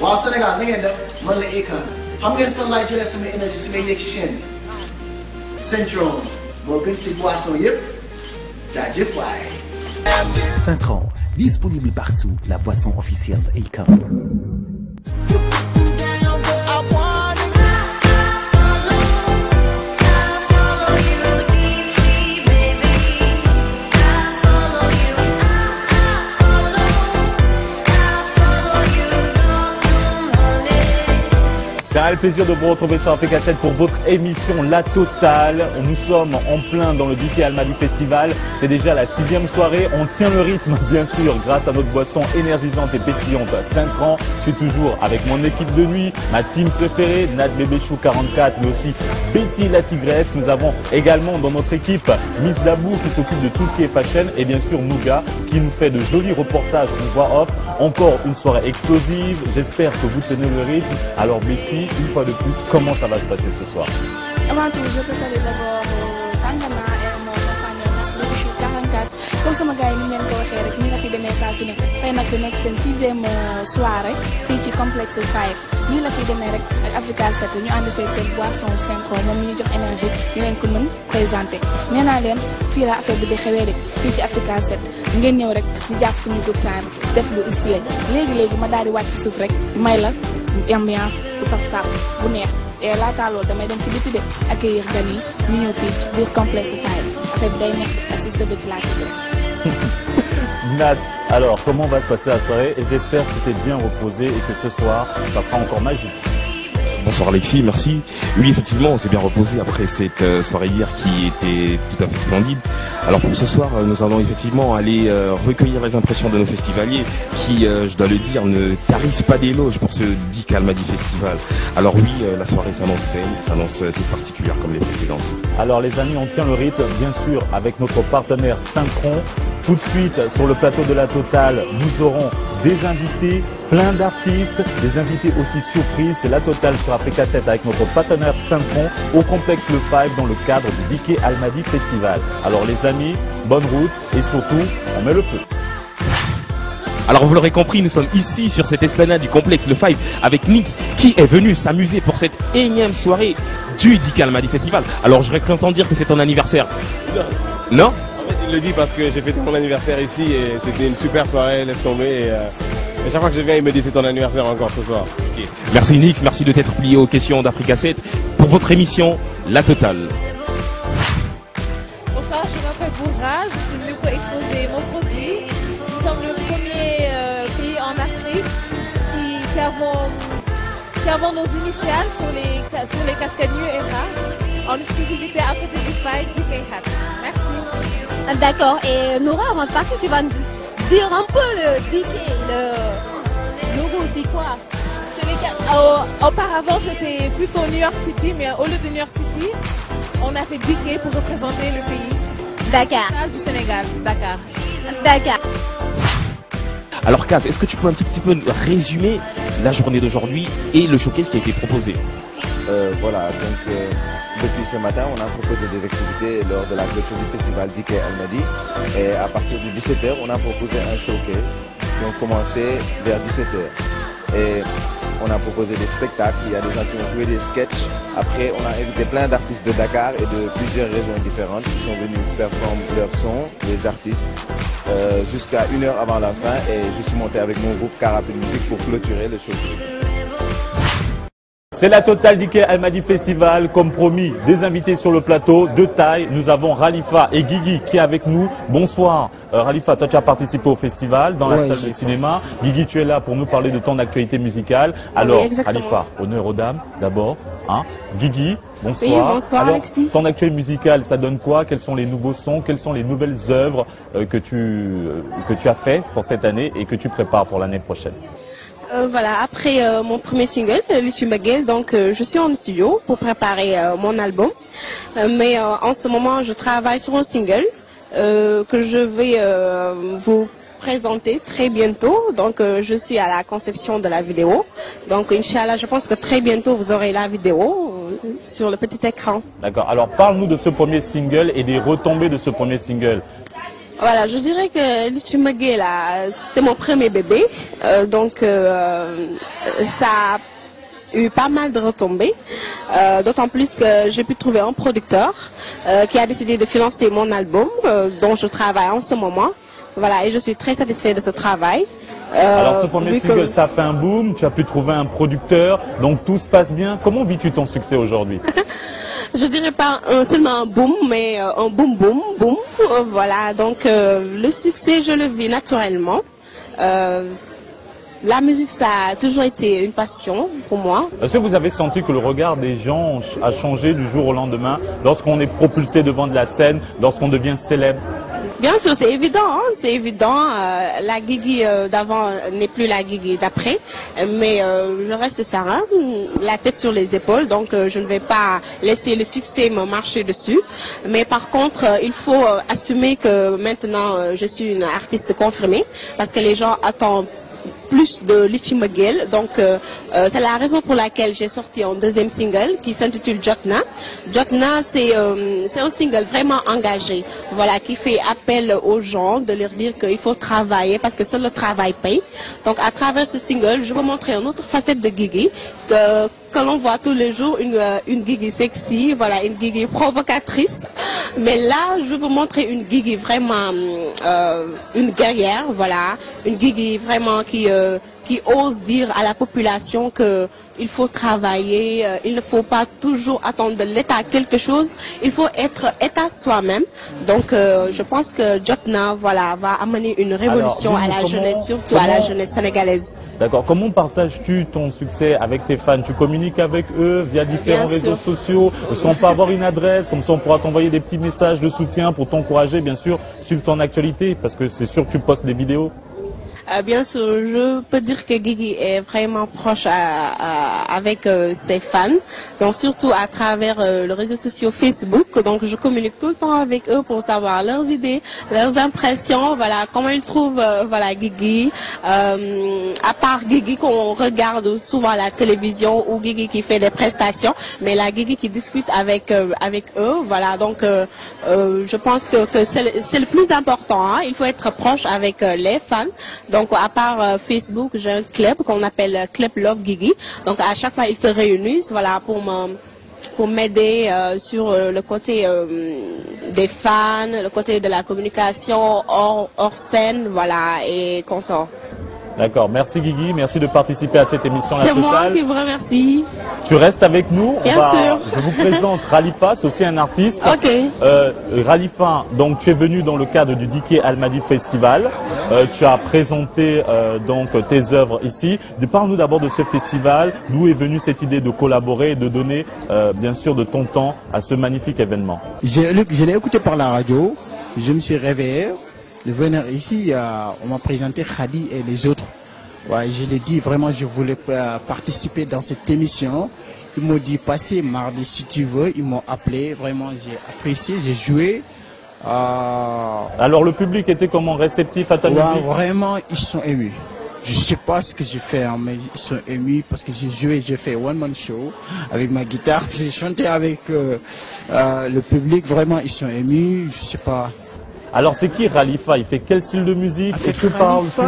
waaw Sénégal na ngeen def man la Akon xam ngeen fan laay jëlee sama énergie su may yegg ci chaîne bi Centron moo gën si boisson yëpp jaajëf waay. 5 ans, disponible partout, la boisson officielle Akon. Ça a le plaisir de vous retrouver sur Africa 7 pour votre émission La Totale. Nous sommes en plein dans le DK Almadi Festival. C'est déjà la 6e soirée. On tient le rythme, bien sûr, grâce à notre boisson énergisante et pétillante. 5 ans, je suis toujours avec mon équipe de nuit, ma team préférée, Nat Bébéchou 44, mais aussi Betty la Tigresse. Nous avons également dans notre équipe Miss Dabou qui s'occupe de tout ce qui est fashion et bien sûr Nouga qui nous fait de jolis reportages en voix off. Encore une soirée explosive. J'espère que vous tenez le rythme. Alors Betty, une fois de plus, comment ça va se passer ce soir? Avant tout, je te salue d'abord Tangana et mon compagnon Bébéchou 44. Comme sama gars yi ni leen ko waxee rek nii la fi demee saa su ne tey nag nekk seen 6e soirée fii ci complexe 5 nii la fi demee rek ak Africa 7 ñu ànd seeg seen boisson Centron moom mi ñu jox énergie ñu leen ko mën présenté. Nee naa leen fii la affaire bi di xewee de fii ci Africa 7 ngeen ñëw rek ñu jàpp suñu good time def lu stylé léegi ma daal di wàcc suuf rek may la ambiance bu saf-saf bu neex et laataa loolu damay dem ci biti de accueillir gan yi ñu ñëw fii ci biir complexe 5 affaire bi day nekk assisté Betty la Tigresse. Nat, alors comment va se passer la soirée? Et j'espère que tu t'es bien reposé et que ce soir, ça sera encore magique. Bonsoir Alexis, merci. Oui, effectivement, on s'est bien reposé après cette soirée hier qui était tout à fait splendide. Alors pour ce soir, nous allons effectivement aller recueillir les impressions de nos festivaliers qui, je dois le dire, ne tarissent pas d'éloges pour ce DK Almadi Festival. Alors oui, la soirée s'annonce belle, s'annonce toute particulière comme les précédentes. Alors les amis, on tient le rythme, bien sûr, avec notre partenaire Synchron. Tout de suite, sur le plateau de La Totale, nous aurons des invités, plein d'artistes, des invités aussi surprises. C'est La Totale sur Africa 7 avec notre partenaire Synchron au complexe Le 5 dans le cadre du DK Almadi Festival. Alors les amis, bonne route et surtout, on met le feu. Alors vous l'aurez compris, nous sommes ici sur cette esplanade du complexe Le 5 avec Nix qui est venu s'amuser pour cette énième soirée du DK Almadi Festival. Alors j'aurais cru entendre dire que c'est ton anniversaire. Non? Il le dit parce que j'ai fêté mon anniversaire ici et c'était une super soirée, laisse tomber. Et chaque fois que je viens, il me dit c'est ton anniversaire encore ce soir. Okay. Merci Nix, merci de t'être plié aux questions d'Africa 7 pour votre émission La Totale. Bonsoir, je m'appelle Bourra, je suis venue pour exposer mon produit. Nous sommes le premier pays en Afrique qui avons nos initiales sur les casquettes New Era en exclusivité à côté du fight DK Hat. Merci. D'accord, et Nora, avant de partir, tu vas nous dire un peu le DK, le logo, c'est quoi? Auparavant, c'était plutôt New York City, mais au lieu de New York City, on a fait DK pour représenter le pays. Dakar. Du Sénégal, Dakar. Dakar. Alors Kaz, est-ce que tu peux un tout petit peu résumer la journée d'aujourd'hui et le showcase qui a été proposé? Voilà, donc depuis ce matin, on a proposé des activités lors de la clôture du festival DK Almadi. Et à partir de 17h, on a proposé un showcase qui ont commencé vers 17h. Et on a proposé des spectacles, il y a des gens qui ont joué des sketchs. Après, on a invité plein d'artistes de Dakar et de plusieurs régions différentes qui sont venus performer leur son, les artistes, jusqu'à 1h avant la fin. Et je suis monté avec mon groupe Carapé Musique pour clôturer le showcase. C'est La Totale DK Almadi Festival, comme promis, des invités sur le plateau de taille. Nous avons Ralifa et Guigui qui est avec nous. Bonsoir. Ralifa, toi tu as participé au festival dans la salle de cinéma. Guigui, tu es là pour nous parler de ton actualité musicale. Alors, oui, Ralifa, honneur aux dames d'abord. Hein. Guigui, bonsoir. Oui, bonsoir. Alors, Alexis. Ton actualité musicale, ça donne quoi? Quels sont les nouveaux sons? Quelles sont les nouvelles œuvres que tu as fait pour cette année et que tu prépares pour l'année prochaine? Voilà, après mon premier single, Lucie Mbaguel, donc je suis en studio pour préparer mon album. Mais en ce moment, je travaille sur un single que je vais vous présenter très bientôt. Donc je suis à la conception de la vidéo. Donc Inch'Allah, je pense que très bientôt vous aurez la vidéo sur le petit écran. D'accord. Alors parle-nous de ce premier single et des retombées de ce premier single. Voilà, je dirais que Litchi Magué, là, c'est mon premier bébé. Donc, ça a eu pas mal de retombées. D'autant plus que j'ai pu trouver un producteur qui a décidé de financer mon album dont je travaille en ce moment. Voilà, et je suis très satisfaite de ce travail. Alors ce premier single, ça a fait un boom, tu as pu trouver un producteur, donc tout se passe bien. Comment vis-tu ton succès aujourd'hui? Je dirais pas seulement un boom, mais un boom. Voilà, donc le succès, je le vis naturellement. La musique, ça a toujours été une passion pour moi. Est-ce que vous avez senti que le regard des gens a changé du jour au lendemain lorsqu'on est propulsé devant de la scène, lorsqu'on devient célèbre? Bien sûr, c'est évident, hein, c'est évident. La Guigui d'avant n'est plus la Guigui d'après, mais je reste serein, la tête sur les épaules, donc je ne vais pas laisser le succès me marcher dessus. Mais par contre, il faut assumer que maintenant je suis une artiste confirmée, parce que les gens attendent plus de Litchi Magué. Donc c'est la raison pour laquelle j'ai sorti un deuxième single qui s'intitule Jotna. Jotna, c'est un single vraiment engagé, voilà, qui fait appel aux gens de leur dire qu'il faut travailler parce que seul le travail paye. Donc à travers ce single, je veux montrer une autre facette de Guigui que l'on voit tous les jours, une Guigui sexy, voilà, une Guigui provocatrice. Mais là, je veux montrer une Guigui vraiment une guerrière, voilà, une Guigui vraiment qui ose dire à la population que il faut travailler, il ne faut pas toujours attendre de l'État quelque chose, il faut être État soi-même. Donc je pense que Jotna, voilà, va amener une révolution à la jeunesse, surtout à la jeunesse sénégalaise. D'accord. Comment partages-tu ton succès avec tes fans? Tu communiques avec eux via différents réseaux sociaux? Est-ce qu'on peut avoir une adresse? Comme ça, on pourra t'envoyer des petits messages de soutien pour t'encourager, bien sûr, suivre ton actualité, parce que c'est sûr que tu postes des vidéos. Bien sûr, je peux dire que Guigui est vraiment proche avec ses fans, donc surtout à travers le réseau social Facebook. Donc je communique tout le temps avec eux pour savoir leurs idées, leurs impressions, voilà, comment ils trouvent voilà, Guigui. À part Guigui qu'on regarde souvent à la télévision ou Guigui qui fait des prestations, mais la Guigui qui discute avec eux, voilà. Donc je pense que c'est le plus important, hein. Il faut être proche avec les fans. Donc à part Facebook, j'ai un club qu'on appelle Club Love Guigui. Donc à chaque fois ils se réunissent, voilà, pour m'aider sur le côté des fans, le côté de la communication hors scène, voilà, et consort. D'accord, merci Guigui, merci de participer à cette émission La Totale. C'est moi qui vous remercie. Tu restes avec nous. Bien sûr. Je vous présente Khalifa, c'est aussi un artiste. Ok. Khalifa, donc tu es venu dans le cadre du Diké Almadies Festival. Tu as présenté donc tes œuvres ici. Parle-nous d'abord de ce festival. D'où est venue cette idée de collaborer et de donner bien sûr de ton temps à ce magnifique événement? Je l'ai écouté par la radio. Je me suis réveillé. De venir ici, on m'a présenté Khadi et les autres. Ouais, je l'ai dit, vraiment, je voulais participer dans cette émission. Ils m'ont dit, passez mardi si tu veux. Ils m'ont appelé, vraiment, j'ai apprécié, j'ai joué. Alors, le public était comment, réceptif à ta musique? Vraiment, ils sont émus. Je sais pas ce que j'ai fait, hein, mais ils sont émus parce que j'ai joué, j'ai fait one man show avec ma guitare. J'ai chanté avec le public, vraiment, ils sont émus, je sais pas. Alors c'est qui Khalifa? Il fait quel style de musique? Et que parles-tu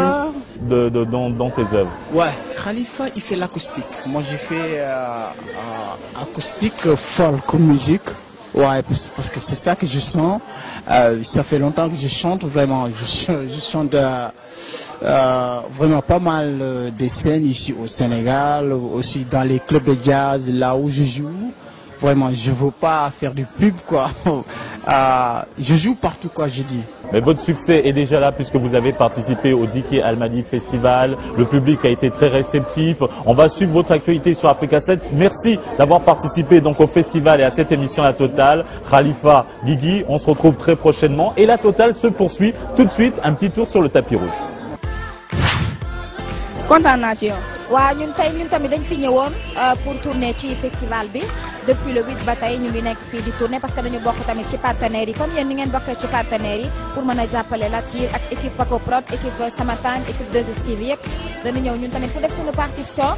dans tes œuvres? Ouais, Khalifa, il fait l'acoustique. Moi j'ai fait acoustique, folk musique. Ouais, parce que c'est ça que je sens. Ça fait longtemps que je chante vraiment. Je chante vraiment pas mal des scènes ici au Sénégal, aussi dans les clubs de jazz, là où je joue. Vraiment, je ne veux pas faire du pub, quoi. Je joue partout, quoi, je dis. Mais votre succès est déjà là puisque vous avez participé au Diké Almadies Festival. Le public a été très réceptif. On va suivre votre actualité sur Africa 7. Merci d'avoir participé donc au festival et à cette émission La Totale. Khalifa, Guigui, on se retrouve très prochainement. Et La Totale se poursuit tout de suite. Un petit tour sur le tapis rouge. kontaan naa ci yow. waaw ñun tamit dañ fi ñëwoon pour tourner ci festival bi depuis le 8 ba tey ñu ngi nekk fii di tourner parce que dañu bokk tamit ci partenaires yi comme yéen ni ngeen bokkee ci partenaires yi pour mën a jàppale Latir ak équipe Paco Prod équipe Samatang équipe 2STV yëpp dañu ñëw ñun tamit pour def suñu partition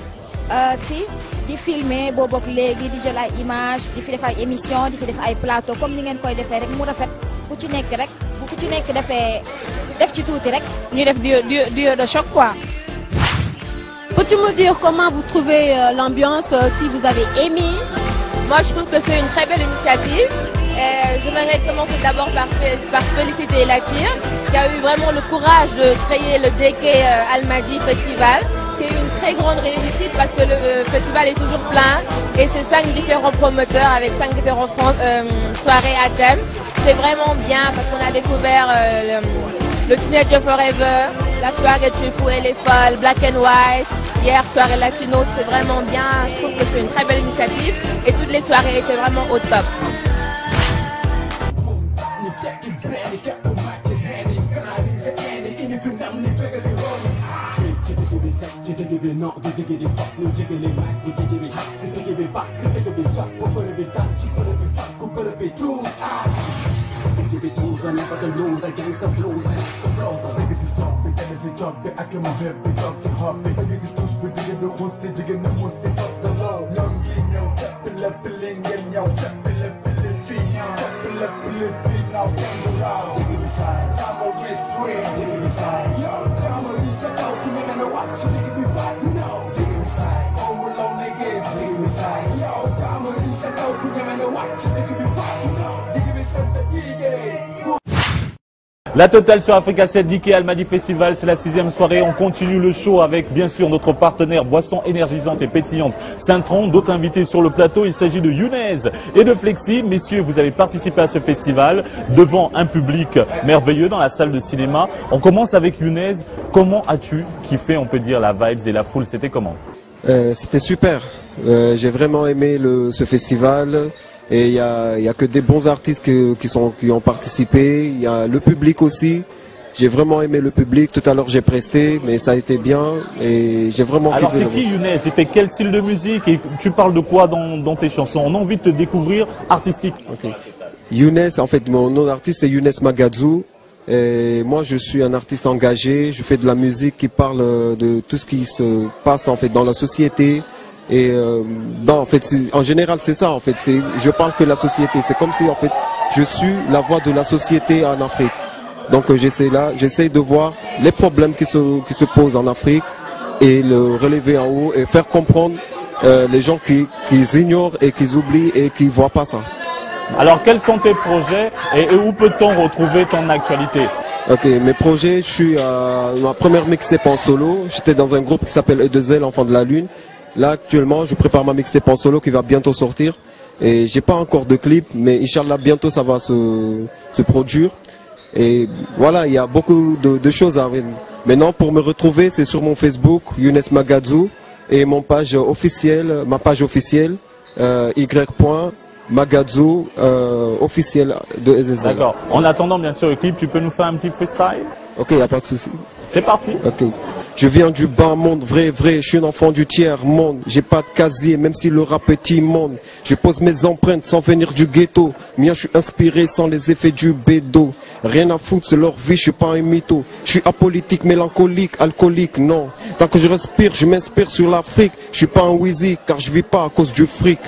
ci di filmer boobu ak léegi di jël ay image di fi def ay émission di fi def ay plateau comme ni ngeen koy defee rek mu rafet ku ci nekk rek bu ku ci nekk def ci tuuti rek. ñu def duo de choc quoi. Peux-tu me dire comment vous trouvez l'ambiance, si vous avez aimé? Moi, je trouve que c'est une très belle initiative. J'aimerais commencer d'abord par féliciter la TIR, qui a eu vraiment le courage de créer le DK Almadi Festival, qui est une très grande réussite parce que le festival est toujours plein et c'est 5 différents promoteurs avec 5 différentes soirées à thème. C'est vraiment bien parce qu'on a découvert le Teenager Forever, la soirée Trifou et les Folles, Black and White. Hier, soirée latino, c'était vraiment bien. Je trouve que c'est une très belle initiative et toutes les soirées étaient vraiment au top. La totale sur Africa 7 DK Almadi Festival, c'est la 6e soirée. On continue le show avec bien sûr notre partenaire boisson énergisante et pétillante Saint-Tron. D'autres invités sur le plateau, il s'agit de Younes et de Flexi. Messieurs, vous avez participé à ce festival devant un public merveilleux dans la salle de cinéma. On commence avec Younes. Comment as-tu kiffé, on peut dire, la vibes et la foule? C'était comment? C'était super. J'ai vraiment aimé ce festival. Et il y a que des bons artistes qui ont participé. Il y a le public aussi. J'ai vraiment aimé le public. Tout à l'heure j'ai presté, mais ça a été bien et j'ai vraiment kiffé. Alors c'est qui Younes? Il fait quel style de musique et tu parles de quoi dans tes chansons? On a envie de te découvrir artistique. Okay. Younes, en fait, mon nom d'artiste c'est Younes Magadzou. Et moi je suis un artiste engagé. Je fais de la musique qui parle de tout ce qui se passe en fait dans la société. Et en fait, en général, c'est ça. En fait, je parle que de la société. C'est comme si en fait, je suis la voix de la société en Afrique. Donc j'essaie de voir les problèmes qui se posent en Afrique et le relever en haut et faire comprendre les gens qui ignorent et qui oublient et qui voient pas ça. Alors, quels sont tes projets et où peut-on retrouver ton actualité? Ok, mes projets, je suis à ma première mixtape en solo. J'étais dans un groupe qui s'appelle E2L, Enfants de la Lune. Là, actuellement, je prépare ma mixtape en solo qui va bientôt sortir. Et j'ai pas encore de clip, mais Inch'Allah, bientôt ça va se produire. Et voilà, il y a beaucoup de choses à voir. Maintenant, pour me retrouver, c'est sur mon Facebook, Younes Magadzou, et ma page officielle, y.magadzou officiel de EZZ. D'accord. En attendant, bien sûr, le clip, tu peux nous faire un petit freestyle? Ok, il n'y a pas de souci. C'est parti. Ok. Je viens du bas monde, vrai, je suis un enfant du tiers monde. J'ai pas de casier, même si le rap est immonde. Je pose mes empreintes sans venir du ghetto. Mien, je suis inspiré sans les effets du bédo. Rien à foutre, c'est leur vie, je suis pas un mytho. Je suis apolitique, mélancolique, alcoolique, non. Tant que je respire, je m'inspire sur l'Afrique. Je suis pas un Wheezy, car je vis pas à cause du fric.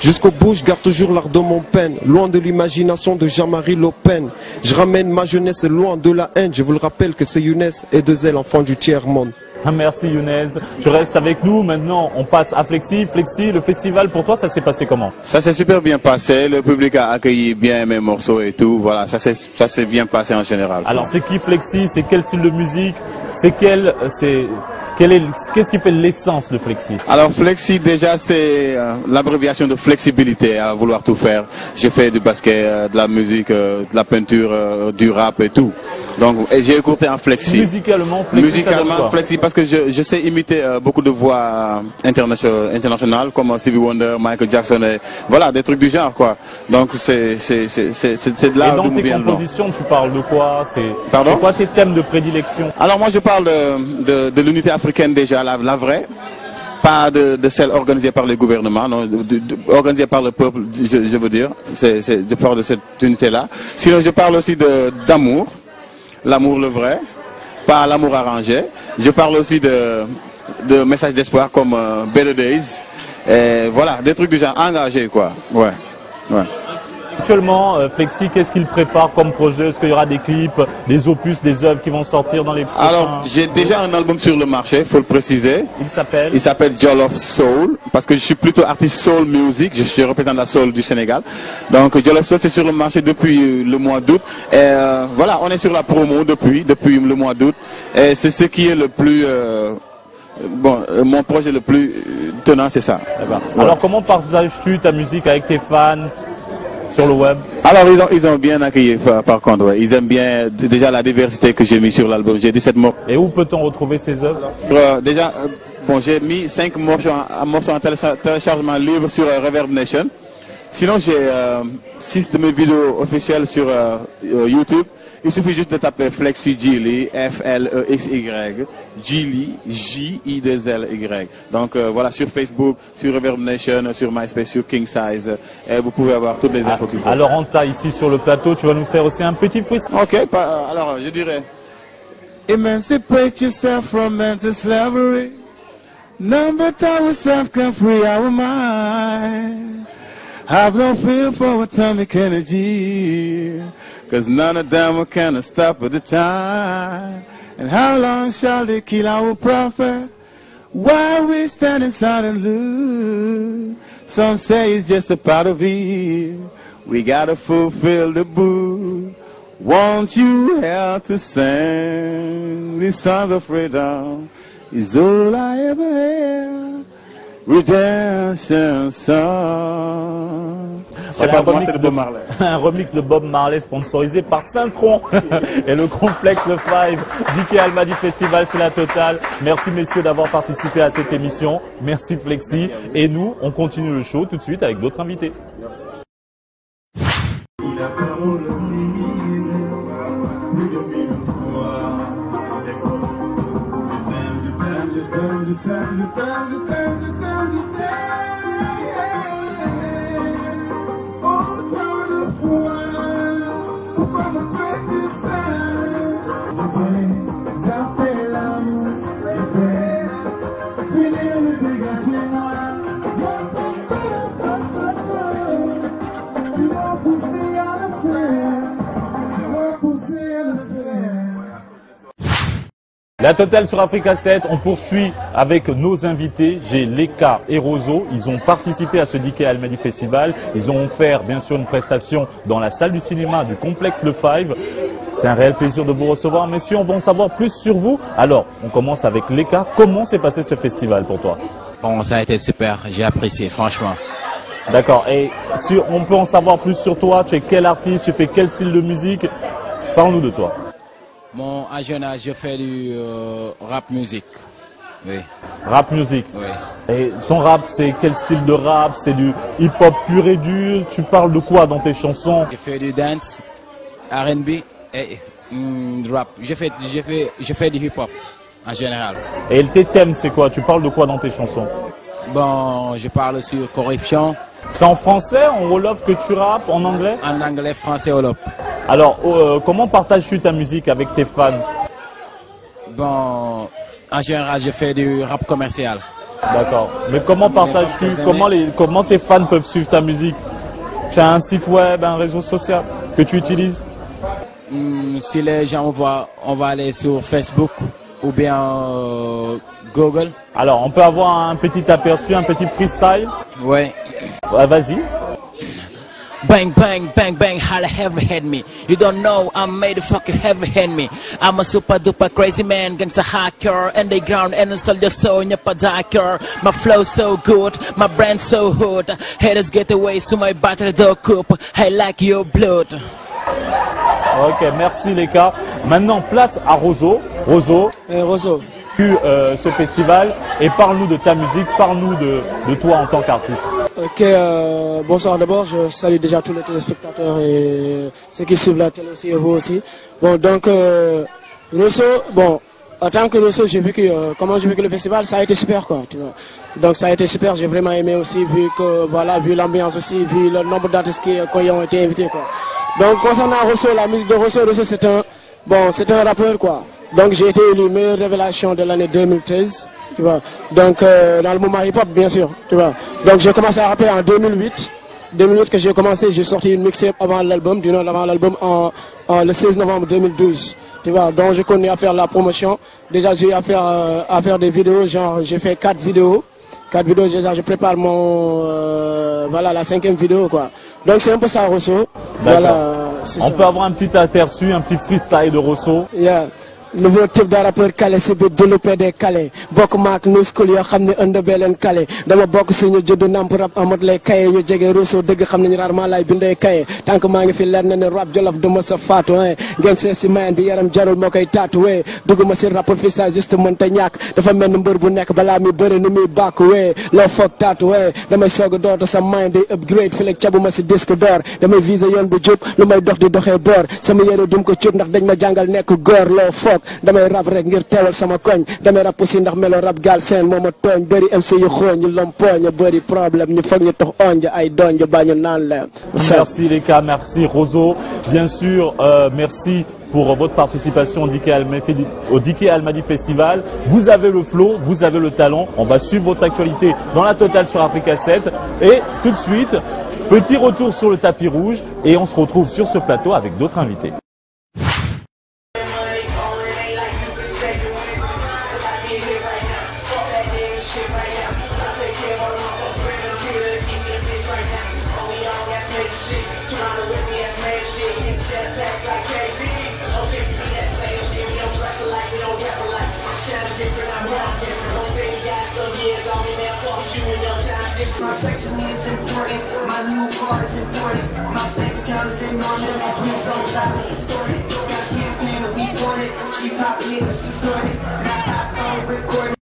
Jusqu'au bout, je garde toujours l'art de mon peine. Loin de l'imagination de Jean-Marie Le Pen. Je ramène ma jeunesse loin de la haine. Je vous le rappelle que c'est Younes et E2L, enfant du tiers monde. Merci Younes. Tu restes avec nous. Maintenant, on passe à Flexi. Flexi, le festival pour toi, ça s'est passé comment? Ça s'est super bien passé. Le public a accueilli bien mes morceaux et tout. Voilà, ça s'est bien passé en général. Alors, c'est qui Flexi? C'est quel style de musique? Qu'est-ce qui fait l'essence de Flexi? Alors Flexi, déjà, c'est l'abréviation de flexibilité, à vouloir tout faire. J'ai fait du basket, de la musique, de la peinture, du rap et tout. Donc, j'ai écouté en Flexi. Musicalement, Flexi, parce que je sais imiter beaucoup de voix internationales, comme Stevie Wonder, Michael Jackson, et voilà, des trucs du genre, quoi. Donc, c'est de là d'où me vient le nom. Et dans tes compositions, tu parles de quoi? C'est quoi tes thèmes de prédilection? Alors, moi, je parle de l'unité africaine déjà, la vraie. Pas de celle organisée par les gouvernements, non, organisée par le peuple, je veux dire. Je parle de cette unité-là. Sinon, je parle aussi d'amour. L'amour le vrai, pas l'amour arrangé. Je parle aussi de messages d'espoir comme Better Days. Et voilà, des trucs du genre engagés, quoi. Ouais. Actuellement, Flexi, qu'est-ce qu'il prépare comme projet? Est-ce qu'il y aura des clips, des opus, des œuvres qui vont sortir dans les prochains... Alors, j'ai déjà un album sur le marché, faut le préciser. Il s'appelle? Il s'appelle Jollof Soul, parce que je suis plutôt artiste soul music, je représente la soul du Sénégal. Donc Jollof Soul, c'est sur le marché depuis le mois d'août. Et voilà, on est sur la promo depuis le mois d'août. Et c'est ce qui est le plus... mon projet le plus tenant, c'est ça. Alors, comment partages-tu ta musique avec tes fans sur le web? Alors, ils ont bien accueilli, par contre. Ouais. Ils aiment bien déjà la diversité que j'ai mis sur l'album. J'ai 17 morceaux. Et où peut-on retrouver ces œuvres? Déjà, j'ai mis 5 morceaux en téléchargement libre sur Reverb Nation. Sinon, j'ai 6 de mes vidéos officielles sur YouTube. Il suffit juste de taper Flexi Gili, F-L-E-X-Y, Gili, J-I-2-L-Y. Donc voilà, sur Facebook, sur Reverb Nation, sur MySpace, sur King Size. Et vous pouvez avoir toutes les infos qu'il faut. Alors, on t'a ici sur le plateau, tu vas nous faire aussi un petit freestyle. Ok, alors je dirais: Emancipate yourself from mental slavery. Number time self can free our mind. Have no fear for atomic energy, 'cause none of them can stop at the time. And how long shall they kill our prophet while we stand inside and lose? Some say it's just a part of it. We gotta fulfill the book. Won't you help to sing these songs of freedom? Is all I ever had. Redemption Song. C'est pas moi, c'est de Bob Marley. Un remix de Bob Marley sponsorisé par Saint-Tron et le complexe Le Five. DK Almadi Festival, c'est la totale. Merci messieurs d'avoir participé à cette émission. Merci Flexi. Et nous, on continue le show tout de suite avec d'autres invités. La totale sur Africa 7, on poursuit avec nos invités. J'ai Leka et Rozo. Ils ont participé à ce DK Almadi Festival. Ils ont offert bien sûr une prestation dans la salle du cinéma du complexe Le Five. C'est un réel plaisir de vous recevoir. Messieurs, on va en savoir plus sur vous. Alors, on commence avec Leka. Comment s'est passé ce festival pour toi? Bon, ça a été super. J'ai apprécié, franchement. D'accord. Et on peut en savoir plus sur toi? Tu es quel artiste? Tu fais quel style de musique? Parle-nous de toi. Mon à jeune âge, je fais du rap musique. Oui. Rap musique. Oui. Et ton rap, c'est quel style de rap? C'est du hip-hop pur et dur? Tu parles de quoi dans tes chansons? Je fais du dance, R&B et rap. Je fais du hip-hop en général. Et tes thèmes, c'est quoi? Tu parles de quoi dans tes chansons? Bon, je parle sur corruption. C'est en français, en wolof que tu rappes, en anglais? En anglais, français, wolof. Alors, comment partages-tu ta musique avec tes fans? Bon, en général, je fais du rap commercial. D'accord. Mais comment partages-tu? Comment tes fans peuvent suivre ta musique? Tu as un site web, un réseau social que tu utilises? Si les gens on va aller sur Facebook ou bien Google. Alors, on peut avoir un petit aperçu, un petit freestyle? Ouais. Ouais, vas-y. Bang, bang, bang, bang, how the heavy had me. You don't know, I'm made a fucking heavy hand me. I'm a super duper crazy man, gangsta hacker, underground, and soldier so nyapa darker. My flow so good, my brand so hood. Haters get away, so my battery dog coupe. I like your blood. Ok, merci les gars. Maintenant, place à Rozo. Rozo. Rozo. Ce festival et parle-nous de ta musique, parle-nous de toi en tant qu'artiste. Ok, bonsoir d'abord, je salue déjà tous les téléspectateurs et ceux qui suivent la télé aussi et vous aussi. Bon, donc, Rosso, bon, en tant que Rosso, j'ai vu que, comment j'ai vu que le festival, ça a été super quoi, tu vois. Donc ça a été super, j'ai vraiment aimé aussi, vu que, voilà, vu l'ambiance aussi, vu le nombre d'artistes qui ont été invités quoi. Donc concernant Rosso, la musique de Rosso, c'est un rappeur quoi. Donc j'ai été élu meilleure révélation de l'année 2013, tu vois. Donc dans le mouvement hip-hop bien sûr, tu vois. Donc j'ai commencé à rapper en 2008. 2 minutes que j'ai commencé, j'ai sorti une mixtape avant l'album, le 16 novembre 2012. Tu vois, donc je connais à faire la promotion. Déjà, j'ai eu à faire des vidéos, genre j'ai fait 4 vidéos. 4 vidéos, déjà, je prépare la 5e vidéo, quoi. Donc c'est un peu ça, Rosso. Voilà, on peut avoir un petit aperçu, un petit freestyle de Rosso. Yeah. Nouveau type de rappeur calé si biir dulu PD calé bokk maak new school yoo xam ne ënd bee leen calé dama bokk si ñu judd namp rap amat lay kaye ñu jege Rosso dëgg xam nañu rarement lay bindee kaye tant que maa ngi fi leer na ne rap jolof duma sa faatu ngeen see si mayen bi yaram jarul moo koy taatu dugguma si rappeur fi sa juste mënta ñàkk dafa mel ni mbër bu nekk balaa mi bëri ni muy bàkk loo foog taatu damay soog a door te sa mayen day upgrade fi leeg cabuma si disque d'or damay viser yoon bu jub lu may dox di doxee boor sama yére dum ko cuub ndax dañ ma jàngal nekk góor loo foog damay rap rek ngir teewal sama koñ damay rap aussi ndax melo rap gaal seen moo ma tooñ bëri MC yu xooñ ñu lompooñ bëri problème ñu foog ñu tox onj ay donj ba ñu naan la. Merci les gars, merci Rosso. Bien sûr, merci pour votre participation au Dike Almadi Festival. Vous avez le flow, vous avez le talent. On va suivre votre actualité dans la totale sur Africa 7. Et tout de suite, petit retour sur le tapis rouge et on se retrouve sur ce plateau avec d'autres invités. My section is important, my new car is important, my bank account is enormous, my kids so loud and distorted, got campaign to be boarded, she pop niggas, she started, now I recorded.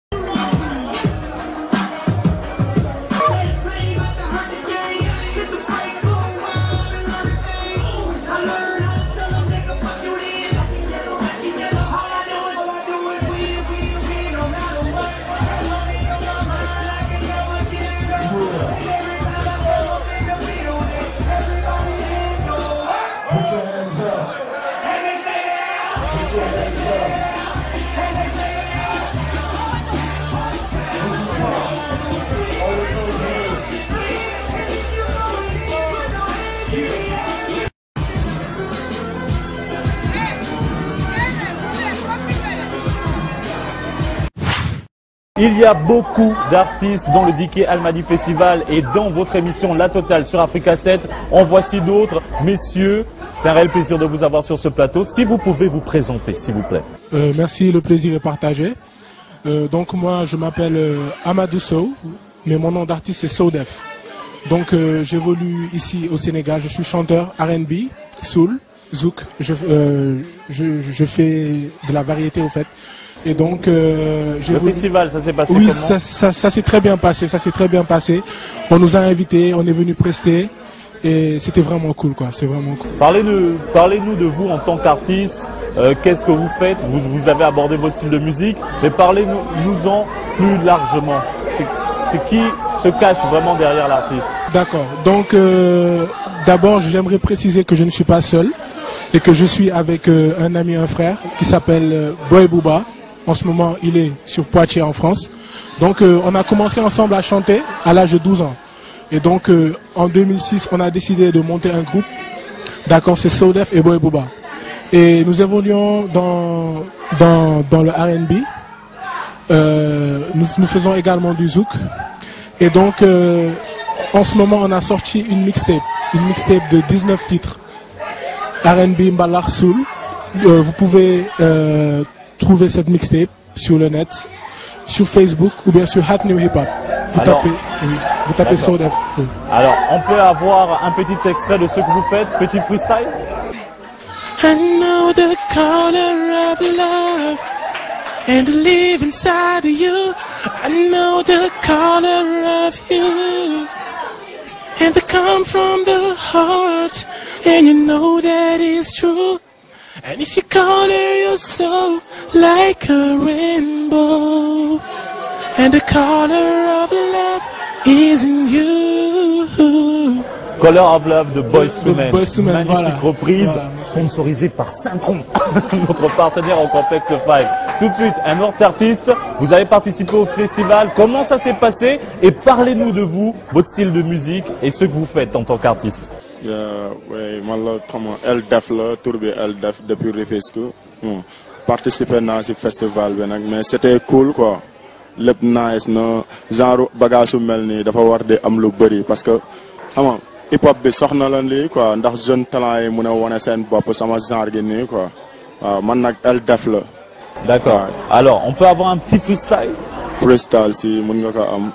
Il y a beaucoup d'artistes dans le Dike Almadi Festival et dans votre émission La Totale sur Africa 7. En voici d'autres. Messieurs, c'est un réel plaisir de vous avoir sur ce plateau. Si vous pouvez vous présenter, s'il vous plaît. Merci, le plaisir est partagé. Donc moi, je m'appelle Amadou Sow, mais mon nom d'artiste c'est Soudef. Donc j'évolue ici au Sénégal. Je suis chanteur R&B, soul, zouk. Je fais de la variété au fait. Et donc, le festival, ça s'est passé comment? Oui, ça s'est très bien passé. Ça s'est très bien passé. On nous a invités, on est venu prester et c'était vraiment cool, quoi. C'est vraiment cool. Parlez-nous de vous en tant qu'artiste. Qu'est-ce que vous faites? Vous avez abordé votre style de musique, mais parlez-nous-en plus largement. C'est qui se cache vraiment derrière l'artiste? D'accord. Donc, d'abord, j'aimerais préciser que je ne suis pas seul et que je suis avec un ami, un frère qui s'appelle Boy Booba. En ce moment, il est sur Poitiers en France. Donc, on a commencé ensemble à chanter à l'âge de 12 ans. Et donc, en 2006, on a décidé de monter un groupe. D'accord, c'est Soudef et Boy Booba. Et nous évoluons dans le R&B. Nous faisons également du zouk. Et donc, en ce moment, on a sorti une mixtape de 19 titres. R&B, Mbalak, Soul. Vous pouvez trouver cette mixtape sur le net, sur Facebook ou bien sur Hot New Hip Hop. Vous tapez Soudef. Oui. Alors, on peut avoir un petit extrait de ce que vous faites, petit freestyle? I know the color of love and to live inside of you. I know the color of you and to come from the heart, and you know that is true. And if you color your soul like a rainbow, and the color of love is in you. Color of Love de Boyz II Men. Magnifique voilà. reprise, Voilà. sponsorisée par Saint-Tron, notre partenaire au Complexe 5. Tout de suite, un autre artiste. Vous avez participé au festival. Comment ça s'est passé? Et parlez-nous de vous, votre style de musique et ce que vous faites en tant qu'artiste. Oui, man la xam nga L-Def la tur bi L-Def depuis Rufisque. Participer naa ci festival bi nag mais c'était cool quoi. Lépp nice na genre bagage su mel nii dafa war di am lu bëri parce que xam nga hip hop bi soxna la lii quoi ndax jeune talent yi mun a wane seen bopp sama genre gi nii quoi waaw man nag L-Def la. D'accord. Alors, on peut avoir un petit freestyle? Freestyle si mun nga ko am.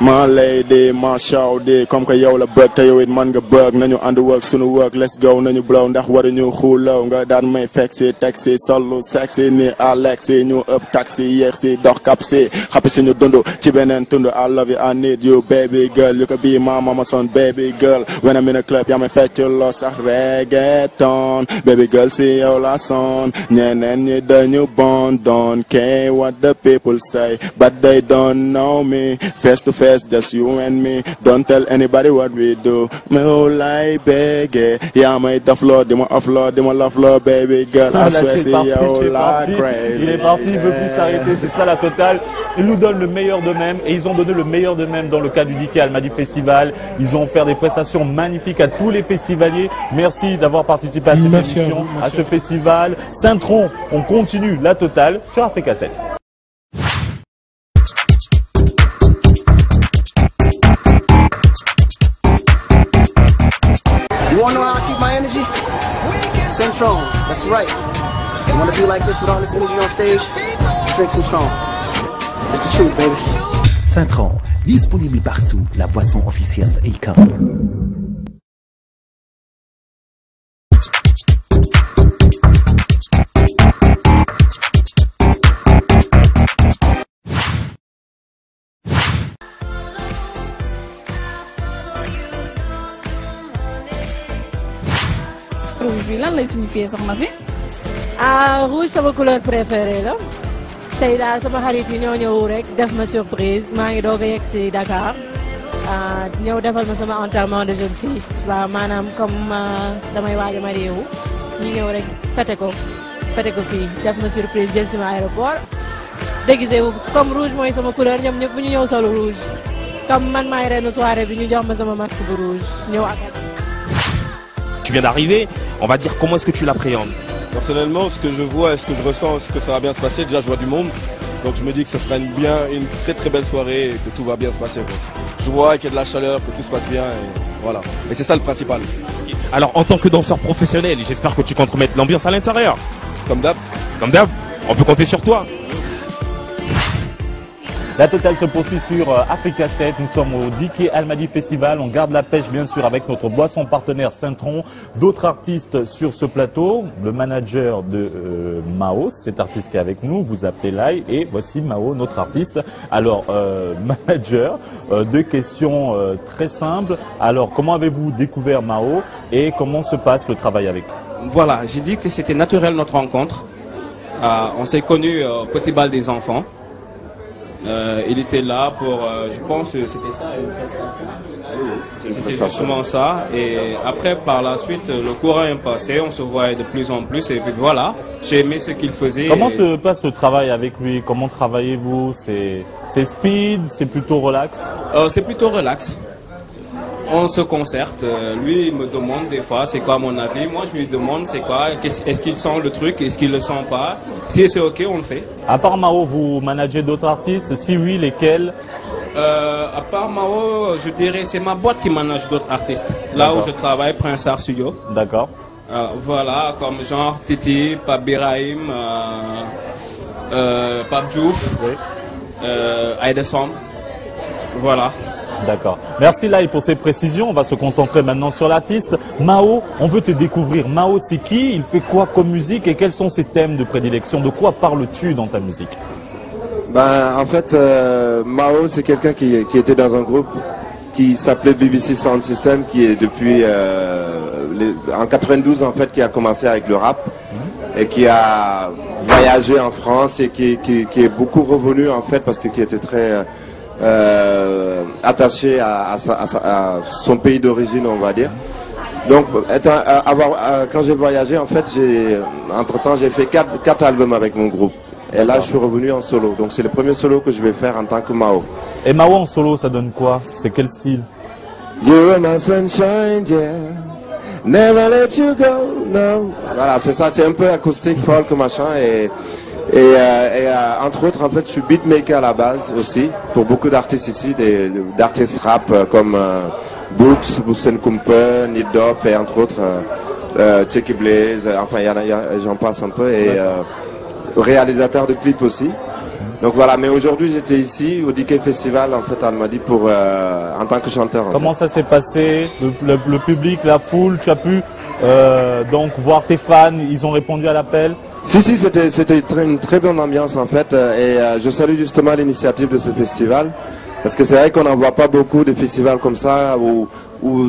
My lady, my shawty, comme que yow la bëgg te yow it man nga bëgg nañu ànd work sunu work let's go nañu blow ndax waruñu xuulaw nga daan may fekk si taxi solo sexy ni Alex ñu ëpp taxi yeex si dox kap si xappi si ñu dund ci beneen tund I love you I need you baby girl you could be my mama son baby girl when I'm in a club yaa may fecc loo sax reggaeton baby girl si yow la son ñeneen ñi dañu bon don't care what the people say but they don't know me face to face just you and me don't tell anybody what we do me whole life bégé yaa may dafloo di ma offloo di ma lofloo baby girl I swear si yow la crazy. Il est parti, il veut plus s'arrêter, c'est ça la totale. Ils nous donnent le meilleur d'eux-mêmes et ils ont donné le meilleur d'eux-mêmes dans le cadre du DK Almadi Festival. Ils ont offert des prestations magnifiques à tous les festivaliers. Merci d'avoir participé à cette émission, à ce festival. Saint-Tron, on continue la totale sur Africa 7. You wanna know how I keep my energy? Centron, that's right. You wanna be like this with all this energy on stage? Drink Centron. It's the truth, baby. Saint-Tron, disponible partout, la boisson officielle Akon. rouge bi lan lay signifier soxna si? Rouge sama couleur préférée la tey daal sama xarit yi ñoo ñëw rek def ma surprise maa ngi doog a yegg si Dakar ñëw defal ma sama enterrement de jeune fille waaw maanaam comme damay waaj a marié wu ñu ñëw rek fete ko fii def ma surprise jël si ma aéroport déguisé wu comme rouge mooy sama couleur ñoom ñëpp bu ñu ñëw solo rouge comme man maay reenu soirée bi ñu jox ma sama masque bu rouge ñëw ak. Tu viens d'arriver, on va dire comment est-ce que tu l'appréhendes? Personnellement, ce que je vois et ce que je ressens, ce que ça va bien se passer, déjà je vois du monde, donc je me dis que ça sera une très très belle soirée et que tout va bien se passer. Je vois qu'il y a de la chaleur, que tout se passe bien et voilà. Et c'est ça le principal. Alors en tant que danseur professionnel, j'espère que tu comptes remettre l'ambiance à l'intérieur. Comme d'hab. Comme d'hab, on peut compter sur toi. La totale se poursuit sur Africa 7. Nous sommes au DK Almadi Festival. On garde la pêche, bien sûr, avec notre boisson partenaire Saint-Tron. D'autres artistes sur ce plateau. Le manager de Mao, cet artiste qui est avec nous, vous appelez Lai. Et voici Mao, notre artiste. Alors, manager, deux questions très simples. Alors, comment avez-vous découvert Mao et comment se passe le travail avec lui? Voilà, j'ai dit que c'était naturel notre rencontre. On s'est connus au Petit Bal des enfants. Il était là pour, je pense que c'était ça, c'était justement ça. Et après, par la suite, le courant est passé, on se voyait de plus en plus. Et puis voilà, j'ai aimé ce qu'il faisait. Comment se passe le travail avec lui? Comment travaillez-vous? C'est speed? C'est plutôt relax? C'est plutôt relax. On se concerte. Lui, il me demande des fois c'est quoi mon avis. Moi, je lui demande c'est quoi. Est-ce qu'il sent le truc? Est-ce qu'il le sent pas? Si c'est ok, on le fait. À part Mao, vous managez d'autres artistes? Si oui, lesquels? À part Mao, je dirais c'est ma boîte qui manage d'autres artistes. Là où je travaille, Prince Art Studio. D'accord. Voilà, comme genre Titi, Pape Birahim, Pape Diouf, Aïda Samb. Voilà. D'accord. Merci Lai pour ces précisions. On va se concentrer maintenant sur l'artiste. Mao, on veut te découvrir. Mao, c'est qui? Il fait quoi comme musique et quels sont ses thèmes de prédilection? De quoi parles-tu dans ta musique? En fait, Mao, c'est quelqu'un qui était dans un groupe qui s'appelait BBC Sound System, qui est depuis en 92 en fait, qui a commencé avec le rap et qui a voyagé en France et qui est beaucoup revenu en fait parce que qui était très attaché à son pays d'origine, on va dire. Donc, quand j'ai voyagé, en fait, entre-temps, j'ai fait 4 albums avec mon groupe. Et là, je suis revenu en solo. Donc, c'est le premier solo que je vais faire en tant que Mao. Et Mao en solo, ça donne quoi? C'est quel style? You're my sunshine, yeah. Never let you go, no. Voilà, c'est ça, c'est un peu acoustique, folk, machin. Et entre autres, en fait, je suis beatmaker à la base aussi, pour beaucoup d'artistes ici, d'artistes rap comme Books, Boussen Kumpen, Nid Doff et entre autres Checky Blaze, enfin j'en passe un peu, et réalisateur de clips aussi. Donc voilà, mais aujourd'hui j'étais ici au DK Festival en fait à Almadi en tant que chanteur. Comment ça s'est passé, le public, la foule, tu as pu donc voir tes fans, ils ont répondu à l'appel? Si, c'était une très bonne ambiance en fait, et je salue justement l'initiative de ce festival, parce que c'est vrai qu'on n'en voit pas beaucoup de festivals comme ça, où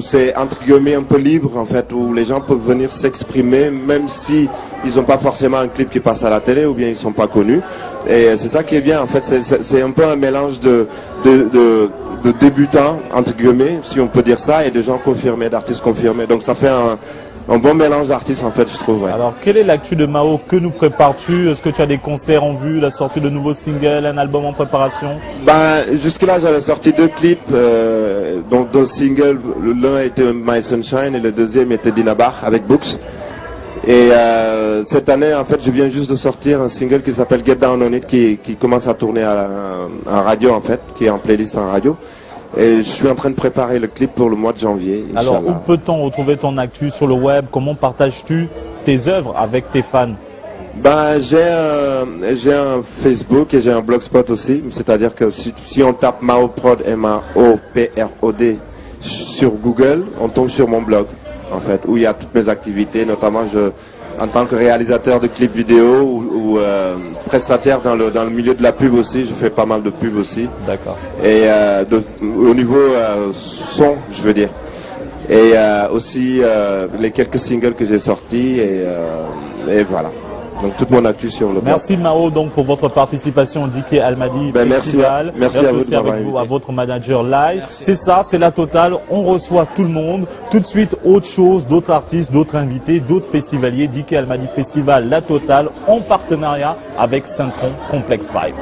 c'est entre guillemets un peu libre en fait, où les gens peuvent venir s'exprimer, même si ils n'ont pas forcément un clip qui passe à la télé, ou bien ils ne sont pas connus. Et c'est ça qui est bien en fait, c'est un peu un mélange de débutants, entre guillemets, si on peut dire ça, et de gens confirmés, d'artistes confirmés. Donc ça fait un bon mélange d'artistes en fait, je trouve. Ouais. Alors, quelle est l'actu de Mao? Que nous prépares-tu? Est-ce que tu as des concerts en vue, la sortie de nouveaux singles, un album en préparation? Jusque-là, j'avais sorti 2 clips, dont 2 singles. L'un était My Sunshine et le deuxième était Dinabar avec Books. Et cette année, en fait, je viens juste de sortir un single qui s'appelle Get Down On It, qui commence à tourner en radio en fait, qui est en playlist en radio. Et je suis en train de préparer le clip pour le mois de janvier. Alors, où peut-on retrouver ton actu sur le web? Comment partages-tu tes œuvres avec tes fans? J'ai un Facebook et j'ai un blogspot aussi. C'est-à-dire que si on tape Maoprod, MAOPROD sur Google, on tombe sur mon blog, en fait, où il y a toutes mes activités, notamment en tant que réalisateur de clips vidéo ou prestataire dans le milieu de la pub aussi, je fais pas mal de pub aussi. D'accord. Et au niveau son, je veux dire. Et aussi les quelques singles que j'ai sortis et voilà. Donc toute mon actu sur le blog. Merci Mao donc pour votre participation au DK Almadi Festival. Merci à vous aussi avec vous, à votre manager live. C'est ça, c'est la totale. On reçoit tout le monde. Tout de suite, autre chose, d'autres artistes, d'autres invités, d'autres festivaliers. DK Almadi Festival, la totale, en partenariat avec Saint-Tron Complex 5.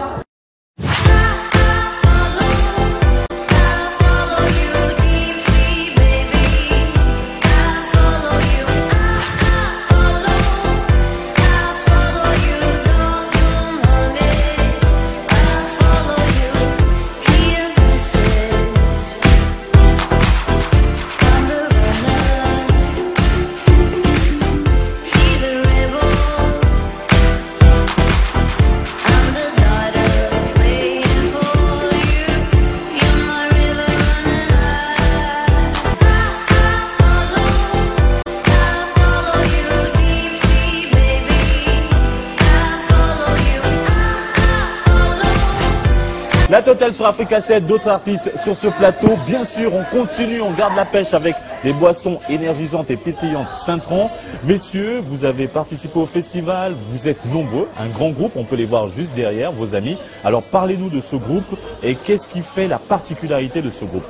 La totale sur Africa 7, d'autres artistes sur ce plateau. Bien sûr, on continue, on garde la pêche avec les boissons énergisantes et pétillantes Saint-Tron. Messieurs, vous avez participé au festival, vous êtes nombreux, un grand groupe, on peut les voir juste derrière, vos amis. Alors parlez-nous de ce groupe et qu'est-ce qui fait la particularité de ce groupe?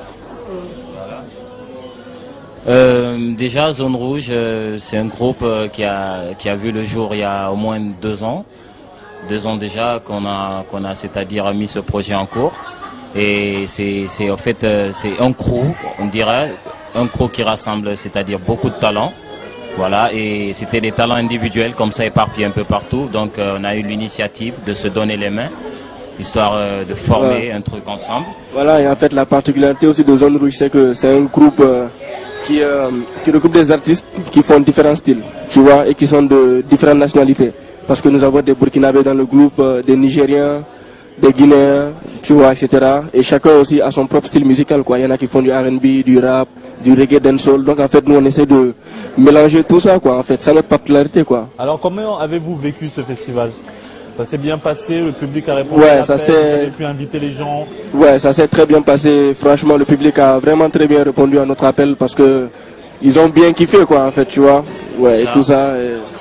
Déjà, Zone Rouge, c'est un groupe qui a vu le jour il y a au moins 2 ans. 2 ans déjà qu'on a c'est-à-dire mis ce projet en cours. Et c'est en fait c'est un crew, on dirait, un crew qui rassemble c'est-à-dire beaucoup de talents. Voilà, et c'était des talents individuels comme ça éparpillés un peu partout. Donc on a eu l'initiative de se donner les mains, histoire de former un truc ensemble. Voilà, et en fait la particularité aussi de Zone Rouge, c'est que c'est un groupe qui regroupe des artistes qui font différents styles, tu vois, et qui sont de différentes nationalités. Parce que nous avons des Burkinabés dans le groupe, des Nigériens, des Guinéens, tu vois, etc. Et chacun aussi a son propre style musical, quoi. Il y en a qui font du R&B, du rap, du reggae, dancehall. Donc en fait, nous on essaie de mélanger tout ça, quoi. En fait, c'est notre particularité, quoi. Alors comment avez-vous vécu ce festival? Ça s'est bien passé, le public a répondu ouais, à l'appel, vous avez pu inviter les gens? Ouais, ça s'est très bien passé. Franchement, le public a vraiment très bien répondu à notre appel parce que ils ont bien kiffé, quoi, en fait, tu vois. Ouais, et tout ça.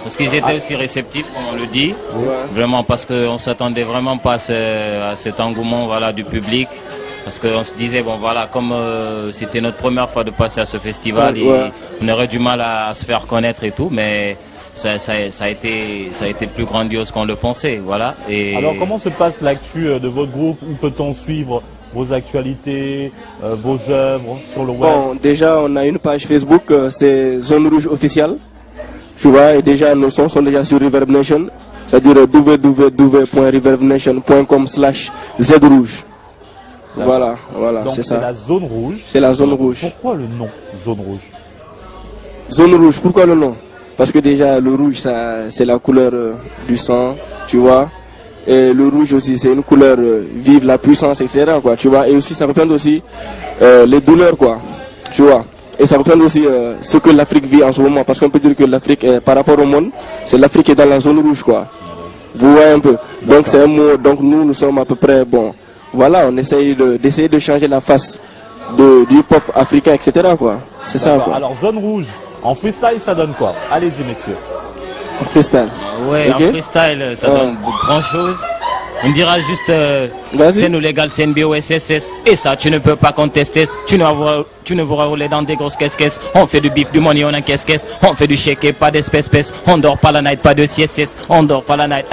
Parce qu'ils étaient aussi réceptifs, comme on le dit. Ouais. Vraiment, parce qu'on ne s'attendait vraiment pas à cet engouement, voilà, du public. Parce qu'on se disait, bon voilà, comme c'était notre première fois de passer à ce festival, on aurait du mal à se faire connaître et tout, mais ça a été plus grandiose qu'on le pensait, voilà. Et alors comment se passe l'actu de votre groupe? Où peut-on suivre vos actualités, vos œuvres sur le web? Bon, déjà on a une page Facebook, c'est Zone Rouge Officielle, tu vois, et déjà nos sons sont déjà sur Reverb Nation, c'est-à-dire www.reverbnation.com/zrouge. Voilà, c'est ça. C'est la zone rouge. C'est la zone rouge. Pourquoi le nom zone rouge? Zone rouge, pourquoi le nom? Parce que déjà le rouge, c'est la couleur du sang, tu vois. Et le rouge aussi, c'est une couleur vive, la puissance, etc. quoi, tu vois. Et aussi, ça représente aussi les douleurs, quoi, tu vois. Et ça représente aussi ce que l'Afrique vit en ce moment. Parce qu'on peut dire que l'Afrique, par rapport au monde, c'est l'Afrique qui est dans la zone rouge, quoi. Vous voyez un peu. Donc c'est un mot. Donc nous sommes à peu près bon. Voilà, on essaye d'essayer de changer la face du hip-hop africain, etc. quoi. C'est ça, quoi. Alors zone rouge, en freestyle, ça donne quoi? Allez-y, messieurs. En freestyle. Ouais, en freestyle, ça donne grand chose. On dira juste, c'est nous légal, c'est NBOSSS. Et ça, tu ne peux pas contester. Tu ne vas rouler dans des grosses caisses. On fait du bif, du money, on a caisse. On fait du chèque, pas d'espèce. On dort pas la night, pas de CSS. On dort pas la night.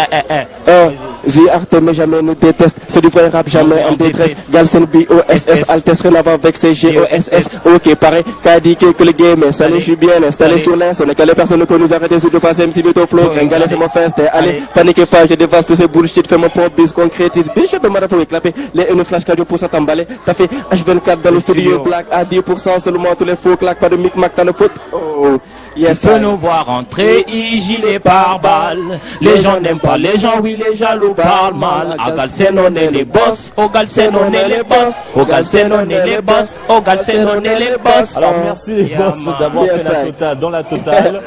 The Art, mais jamais nous déteste. C'est du vrai rap, jamais en détresse. Galsen BOSS, Altes, rien à voir avec ces GOSS. Ok, pareil, qu'a dit que le game est installé, je suis bien installé sur l'inst. On est calé, personne ne peut nous arrêter si tu passes MC Beto Flow. Gringalé, c'est mon fest. Allez, paniquez pas, je dévaste tous ces bullshit, fais mon propre bis, concrétise. Bitch, de madame, faut éclater. Les une flash 4% emballé. T'as fait H24 dans le studio, black à 10% seulement, tous les faux claques, pas de micmac dans le foot. Oh. Yes, tu peux nous voir entrer, gilet par balle. Les gens n'aiment pas, les gens oui, les jaloux parlent mal. À Galsen on est les boss, au Galsen on est les boss, au Galsen on est les boss, au Galsen on est les boss. Alors merci les boss d'avoir fait la totale dans la totale.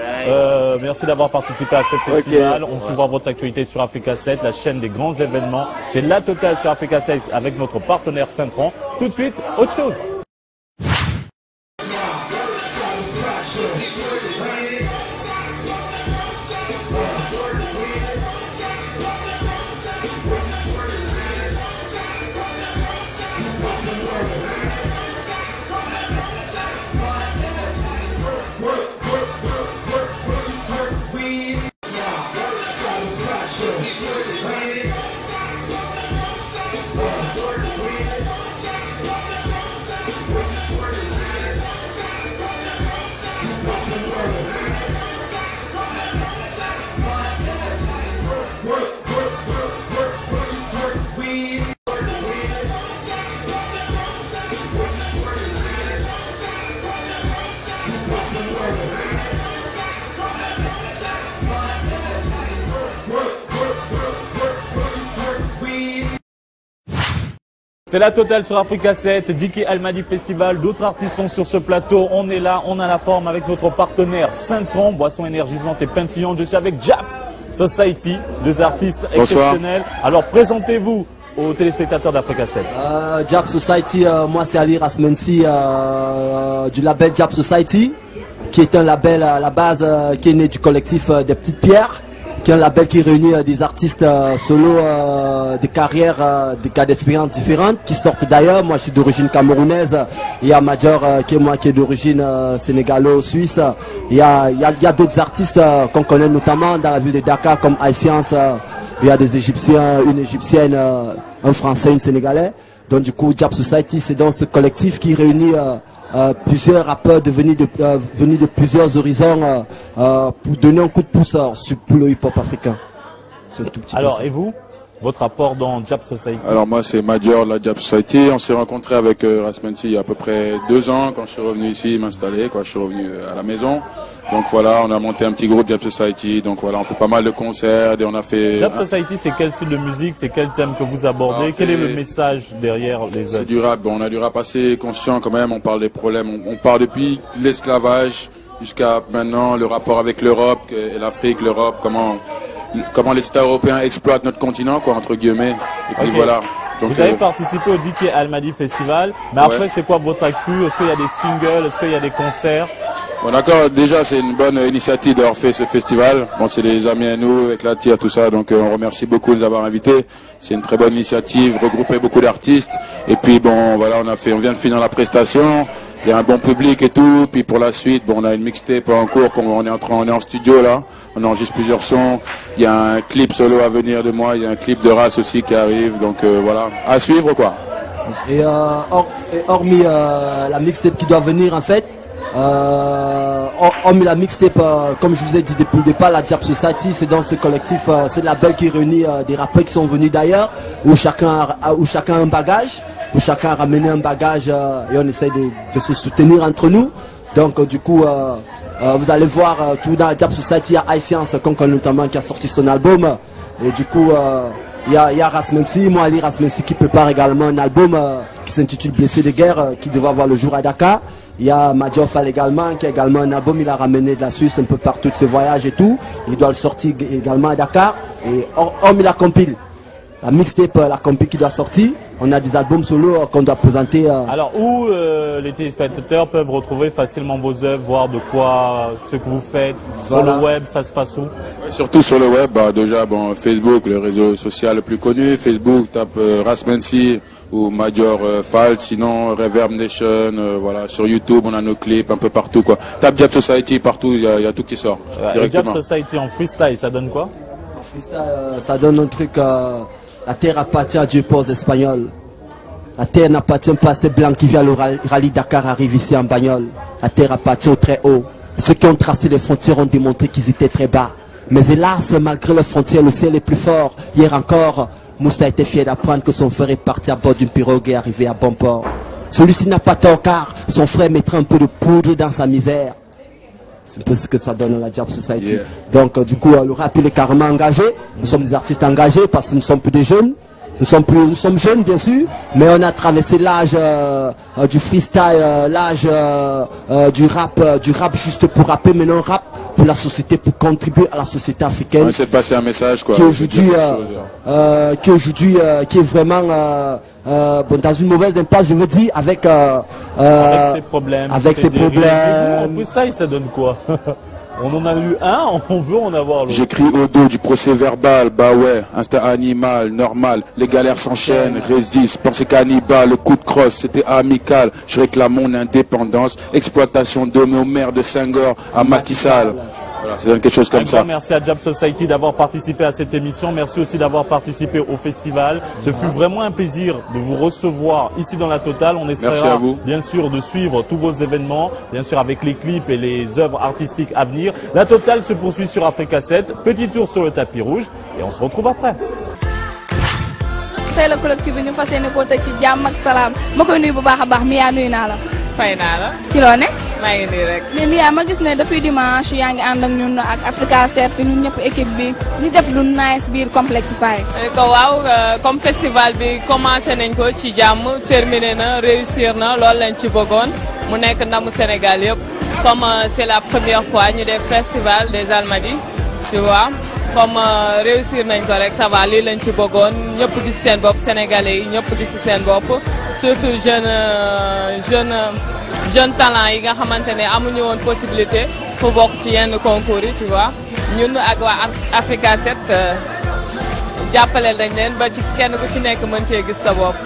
Merci d'avoir participé à ce festival. On suivra votre actualité sur Africa 7, la chaîne des grands événements. C'est la totale sur Africa 7 avec notre partenaire Saint-Tron. Tout de suite, autre chose. C'est la totale sur Africa 7, Diki Almadi Festival, d'autres artistes sont sur ce plateau, on est là, on a la forme avec notre partenaire Saint-Tron, boisson énergisante et pétillante. Je suis avec Jap Society, deux artistes exceptionnels. Alors présentez-vous aux téléspectateurs d'Africa 7. Jap Society, moi c'est Ali Rasmensi du label Jap Society, qui est un label à la base qui est né du collectif des Petites Pierres, qui est un label qui réunit des artistes solo, des carrières, des cas d'expérience différentes, qui sortent d'ailleurs. Moi je suis d'origine camerounaise, il y a Major qui est d'origine sénégalo-suisse. Il y a d'autres artistes qu'on connaît notamment dans la ville de Dakar comme iScience. Il y a des Égyptiens, une Égyptienne, un Français, une Sénégalais. Donc du coup Jap Society, c'est dans ce collectif qui réunit plusieurs rappeurs venus de plusieurs horizons pour donner un coup de pouce pour le hip-hop africain. Alors, et vous, votre rapport dans Jap Society? Alors moi c'est Major de la Jap Society. On s'est rencontré avec Rasmensi il y a à peu près 2 ans quand je suis revenu ici m'installer, quand je suis revenu à la maison. Donc voilà, on a monté un petit groupe Jap Society. Donc voilà, on fait pas mal de concerts et on a fait... Jap Society, c'est quel style de musique? C'est quel thème que vous abordez? Quel est le message derrière les œuvres? C'est du rap. Bon, on a du rap assez conscient quand même. On parle des problèmes. On part depuis l'esclavage jusqu'à maintenant, le rapport avec l'Europe et l'Afrique, l'Europe, comment les États européens exploitent notre continent, quoi, entre guillemets. Et puis voilà. Donc, vous avez participé au Diki Almadi Festival, mais après c'est quoi votre actu? Est-ce qu'il y a des singles? Est-ce qu'il y a des concerts? Bon, d'accord, déjà c'est une bonne initiative d'avoir fait ce festival. Bon, c'est des amis à nous, avec la tire, tout ça, donc on remercie beaucoup de nous avoir invités. C'est une très bonne initiative, regrouper beaucoup d'artistes. Et puis bon, voilà, on vient de finir la prestation. Il y a un bon public et tout. Puis pour la suite, bon, on a une mixtape en cours, on est en studio là. On enregistre plusieurs sons. Il y a un clip solo à venir de moi. Il y a un clip de Race aussi qui arrive. Donc voilà, à suivre quoi. Et hormis la mixtape qui doit venir en fait, hormis la mixtape, comme je vous ai dit depuis le départ, la Diap Society, c'est dans ce collectif, c'est le label qui réunit des rappeurs qui sont venus d'ailleurs, où chacun a un bagage, où chacun a ramené un bagage et on essaie de se soutenir entre nous. Donc du coup, vous allez voir tout dans la Diap Society, il y a High Science, notamment qui a sorti son album, et du coup il y a Rasmensi, moi Ali Rasmensi qui prépare également un album qui s'intitule Blessé de guerre, qui devrait voir le jour à Dakar. Il y a Major Fall également, qui a également un album, il a ramené de la Suisse un peu partout de ses voyages et tout. Il doit le sortir également à Dakar. Et hormis la compile, la mixtape, la compile qui doit sortir, on a des albums solo qu'on doit présenter. Alors où les téléspectateurs peuvent retrouver facilement vos œuvres, voir de quoi ce que vous faites, voilà. Sur le web, ça se passe où? Surtout sur le web, déjà bon, Facebook, le réseau social le plus connu. Facebook, tape Rasmensi ou Major Fall, sinon Reverb Nation, voilà. Sur YouTube, on a nos clips un peu partout quoi. Tape Diap Society partout, il y a tout qui sort directement. Diap Society en freestyle, ça donne quoi? En freestyle, ça donne un truc. La terre appartient à Dieu pose espagnol. La terre n'appartient pas à ces blancs qui viennent au rallye Dakar arrivent ici en bagnole. La terre appartient au très haut. Ceux qui ont tracé les frontières ont démontré qu'ils étaient très bas. Mais hélas, malgré les frontières, le ciel est plus fort. Hier encore, Moussa était fier d'apprendre que son frère est parti à bord d'une pirogue et arrivé à bon port. Celui-ci n'a pas tort car son frère mettra un peu de poudre dans sa misère. C'est un peu ce que ça donne à la Diap Society. Yeah. Donc du coup, le rap il est carrément engagé. Nous sommes des artistes engagés parce que nous ne sommes plus des jeunes. Nous sommes jeunes bien sûr, mais on a traversé l'âge du freestyle, l'âge du rap juste pour rapper, mais non rap pour la société, pour contribuer à la société africaine. On essaie de passer un message quoi. Qui aujourd'hui qui est vraiment bon, dans une mauvaise impasse, je me dis, avec ses problèmes. Avec ses problèmes. En freestyle, ça donne quoi? On en a eu un, on veut en avoir l'autre. J'écris au dos du procès verbal, bah ouais, instinct animal, normal, les galères s'enchaînent, résistent, pensez cannibale, le coup de crosse, c'était amical, je réclame mon indépendance, exploitation de nos mères de Senghor à Macky Sall. Voilà, ça donne quelque chose comme ça. Merci à Diap Society d'avoir participé à cette émission. Merci aussi d'avoir participé au festival. Ce fut vraiment un plaisir de vous recevoir ici dans la Totale. On essaiera bien sûr de suivre tous vos événements, bien sûr avec les clips et les œuvres artistiques à venir. La Totale se poursuit sur Africa 7. Petit tour sur le tapis rouge et on se retrouve après. C'est le collectif bi ñu fas yéene koo tëj ci jàmm ak salaam ma koy nuyu bu baax a baax Mia nuyu naa la. Fay naa la. ci loo ne. maa ngi nii rek. mais Mia ma gis ne depuis dimanche yaa ngi ànd ak ñun ak Africa 7 ñun ñëpp équipe bi ñu def lu nice biir Complexify. ko waaw comme festival bi commencé nañ ko ci jàmm terminé na réussir na loolu lañ ci bëggoon mu nekk ndamu Sénégal yëpp comme c'est la première fois ñu def festival des Almadies tu vois. Comme réussir nañ ko rek ça va lii lañ ci bëggoon ñëpp gis seen bopp sénégalais yi ñëpp gis seen bopp surtout jeune talent yi nga xamante ne amuñu woon possibilité fu bokk ci yenn concours yi tu vois ñun ak waa Africa 7 jàppale nañ leen ba ci kenn ku ci nekk mën cee gis sa bopp.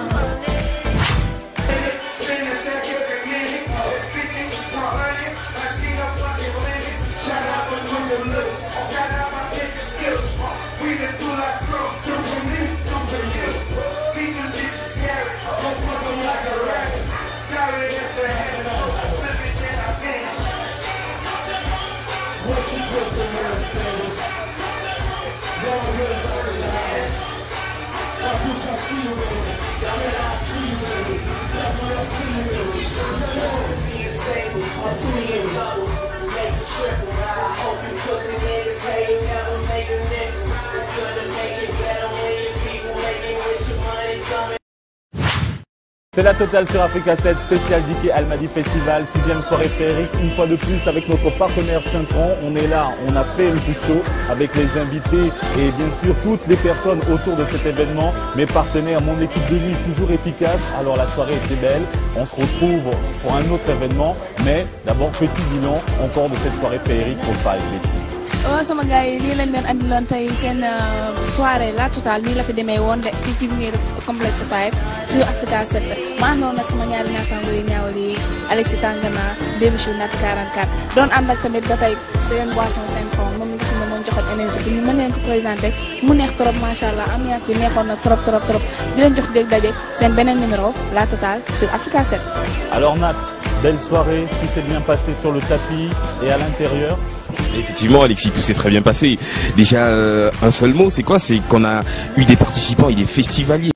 C'est la totale sur Africa 7, spécial Diké Almadi Festival, 6e soirée féerique, une fois de plus avec notre partenaire Saint-Tron. On est là, on a fait le tout show avec les invités et bien sûr toutes les personnes autour de cet événement. Mes partenaires, mon équipe de nuit toujours efficace. Alors la soirée était belle, on se retrouve pour un autre événement. Mais d'abord, petit bilan encore de cette soirée féerique pour Five Betty. waaw sama gars yi lii lañ leen andiloon tey seen soirée la totale nii la fi demee woon de fii ci biir complexe 5 sur Africa 7 ma àndoon nag sama ñaari naataango yi ñaawal yi Alexis Tangana Baby Chou Nat 44 doon ànd ak tamit ba tey seen boisson Saint-Tron moom mi nga xam ne moo joxoon énergie bi ñu mën leen ko présenté mu neex trop macha allah ambiance bi neexoon na trop di leen jox dégg daje seen beneen numéro la totale sur Africa 7. Alors Nat, belle soirée, tout s'est bien passé sur le tapis et à l'intérieur. Effectivement, Alexis, tout s'est très bien passé. Déjà, un seul mot, c'est quoi? C'est qu'on a eu des participants et des festivaliers.